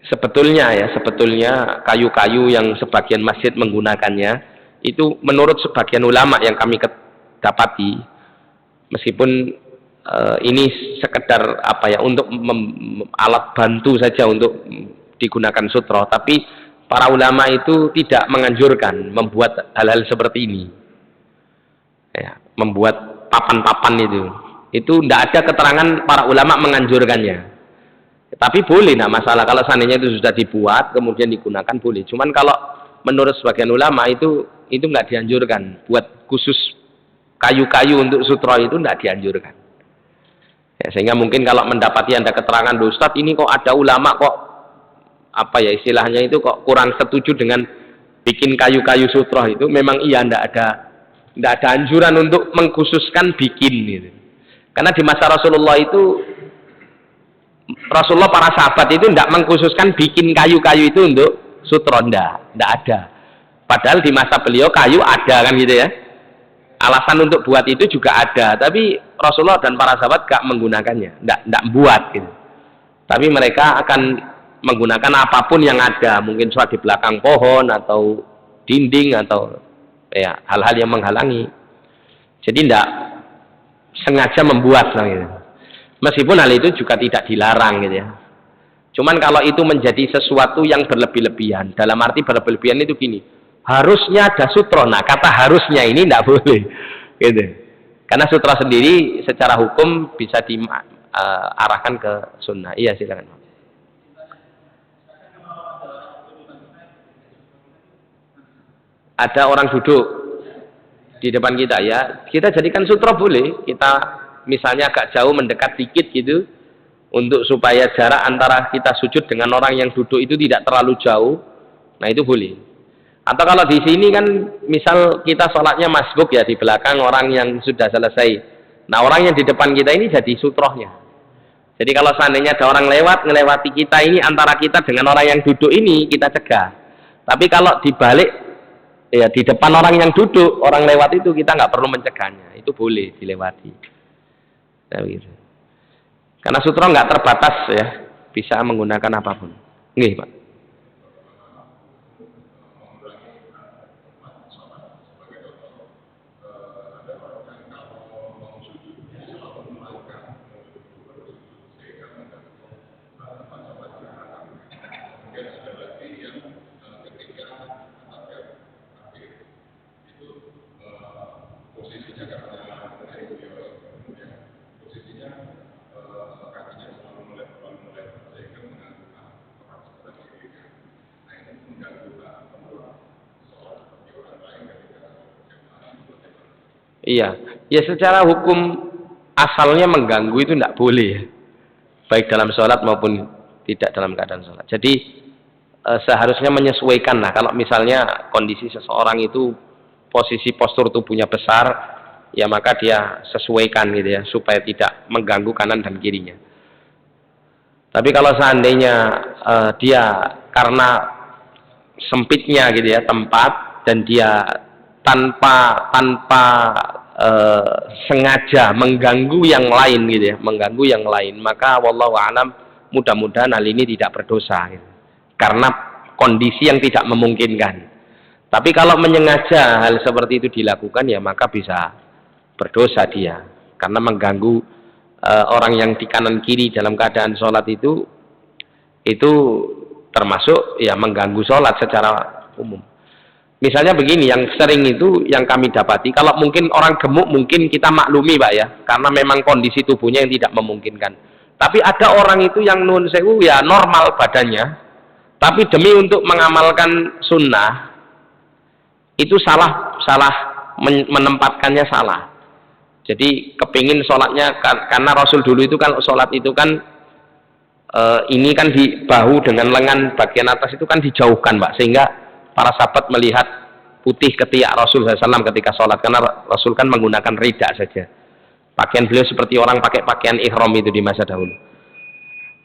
Sebetulnya kayu-kayu yang sebagian masjid menggunakannya itu menurut sebagian ulama yang kami dapati, meskipun ini sekedar apa ya, untuk alat bantu saja untuk digunakan sutro, tapi para ulama itu tidak menganjurkan membuat hal-hal seperti ini ya, membuat papan-papan itu tidak ada keterangan para ulama menganjurkannya. Tapi boleh, nah masalah kalau seandainya itu sudah dibuat kemudian digunakan boleh. Cuman kalau menurut sebagian ulama itu nggak dianjurkan, buat khusus kayu-kayu untuk sutro itu nggak dianjurkan. Ya, sehingga mungkin kalau mendapati ada keterangan, Ustadz ini kok ada ulama kok apa ya istilahnya itu kok kurang setuju dengan bikin kayu-kayu sutro itu, memang iya nggak ada anjuran untuk mengkhususkan bikin gitu. Karena di masa Rasulullah itu Rasulullah, para sahabat itu tidak mengkhususkan bikin kayu-kayu itu untuk sutra, ndak ada. Padahal di masa beliau kayu ada kan gitu ya. Alasan untuk buat itu juga ada, tapi Rasulullah dan para sahabat gak menggunakannya, ndak buat gitu. Tapi mereka akan menggunakan apapun yang ada, mungkin surat di belakang pohon atau dinding atau ya hal-hal yang menghalangi. Jadi ndak sengaja membuat gitu. Meskipun hal itu juga tidak dilarang gitu ya. Cuman kalau itu menjadi sesuatu yang berlebih-lebihan, dalam arti berlebih-lebihan itu gini, harusnya ada sutra. Nah, kata harusnya ini tidak boleh, gitu. Karena sutra sendiri secara hukum bisa diarahkan ke sunnah. Iya, silakan. Ada orang duduk di depan kita ya, kita jadikan sutra boleh. Kita misalnya agak jauh mendekat dikit gitu, untuk supaya jarak antara kita sujud dengan orang yang duduk itu tidak terlalu jauh. Nah, itu boleh. Atau kalau di sini kan misal kita sholatnya masbuk ya, di belakang orang yang sudah selesai. Nah, orang yang di depan kita ini jadi sutrohnya. Jadi kalau seandainya ada orang lewat, ngelewati kita ini, antara kita dengan orang yang duduk ini, kita cegah. Tapi kalau dibalik, ya di depan orang yang duduk, orang lewat itu kita nggak perlu mencegahnya. Itu boleh dilewati. Nah, gitu. Karena sutra nggak terbatas ya, bisa menggunakan apapun. Nih, Pak. Iya, ya secara hukum asalnya mengganggu itu tidak boleh, baik dalam sholat maupun tidak dalam keadaan sholat. Jadi seharusnya menyesuaikan lah. Kalau misalnya kondisi seseorang itu posisi postur tubuhnya besar, ya maka dia sesuaikan gitu ya, supaya tidak mengganggu kanan dan kirinya. Tapi kalau seandainya dia karena sempitnya gitu ya tempat, dan dia tanpa sengaja mengganggu yang lain gitu ya, mengganggu yang lain, maka wallahu a'lam, mudah-mudahan hal ini tidak berdosa gitu. Karena kondisi yang tidak memungkinkan. Tapi kalau menyengaja hal seperti itu dilakukan, ya maka bisa berdosa dia, karena mengganggu orang yang di kanan kiri dalam keadaan sholat itu termasuk ya mengganggu sholat secara umum. Misalnya begini, yang sering itu yang kami dapati, kalau mungkin orang gemuk mungkin kita maklumi Pak ya, karena memang kondisi tubuhnya yang tidak memungkinkan. Tapi ada orang itu yang nun sewu ya normal badannya, tapi demi untuk mengamalkan sunnah itu salah menempatkannya salah. Jadi kepingin sholatnya, karena Rasul dulu itu kan sholat itu kan ini kan di bahu dengan lengan bagian atas itu kan dijauhkan Pak, sehingga para sahabat melihat putih ketiak Rasul SAW ketika sholat, karena Rasul kan menggunakan rida saja. Pakaian beliau seperti orang pakai pakaian ihram itu di masa dahulu.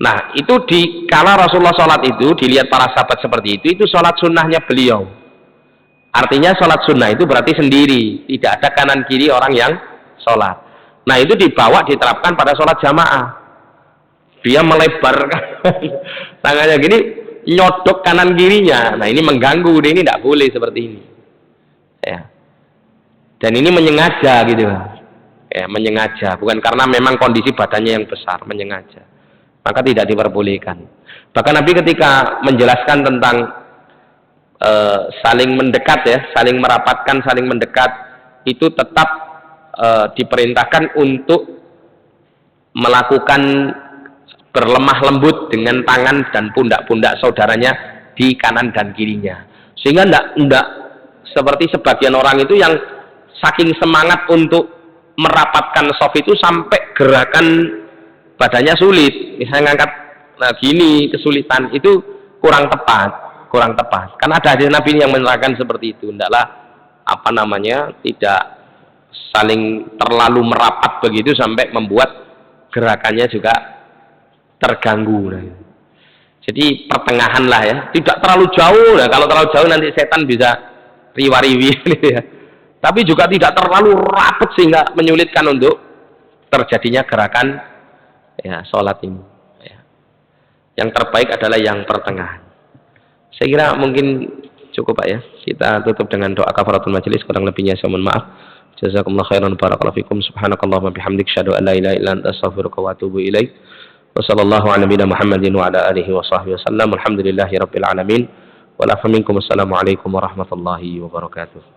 Nah, itu kala Rasulullah sholat itu dilihat para sahabat seperti itu sholat sunnahnya beliau. Artinya sholat sunnah itu berarti sendiri, tidak ada kanan kiri orang yang sholat. Nah, itu dibawa diterapkan pada sholat jamaah. Dia melebarkan tangannya gini, nyodok kanan kirinya. Nah, ini mengganggu, ini tidak boleh seperti ini ya. Dan ini menyengaja gitu ya, menyengaja, bukan karena memang kondisi badannya yang besar, menyengaja, maka tidak diperbolehkan. Bahkan Nabi ketika menjelaskan tentang saling mendekat ya, saling merapatkan, saling mendekat, itu tetap diperintahkan untuk melakukan berlemah lembut dengan tangan dan pundak-pundak saudaranya di kanan dan kirinya, sehingga tidak seperti sebagian orang itu yang saking semangat untuk merapatkan shaf itu sampai gerakan badannya sulit, misalnya ngangkat gini kesulitan, itu kurang tepat, karena ada hadis Nabi yang menerangkan seperti itu, hendaklah tidak saling terlalu merapat begitu sampai membuat gerakannya juga terganggu. Jadi pertengahan lah ya, tidak terlalu jauh. Nah, kalau terlalu jauh nanti setan bisa riwa-riwi ya. Tapi juga tidak terlalu rapat sehingga menyulitkan untuk terjadinya gerakan ya sholat ini. Ya. Yang terbaik adalah yang pertengahan. Saya kira mungkin cukup Pak ya. Kita tutup dengan doa kafaratul majelis, kurang lebihnya saya mohon maaf. Jazakumullah khairan barakallahu fikum. Subhanakallahumma bihamdik asyhadu an la ilaha illa anta astaghfiruka wa atubu ilaik. Wassallallahu ala nabiyina Muhammadin wa ala alihi wa sahbihi wasallam. Alhamdulillahirabbil alamin. Wa la minkum. Assalamualaikum warahmatullahi wabarakatuh.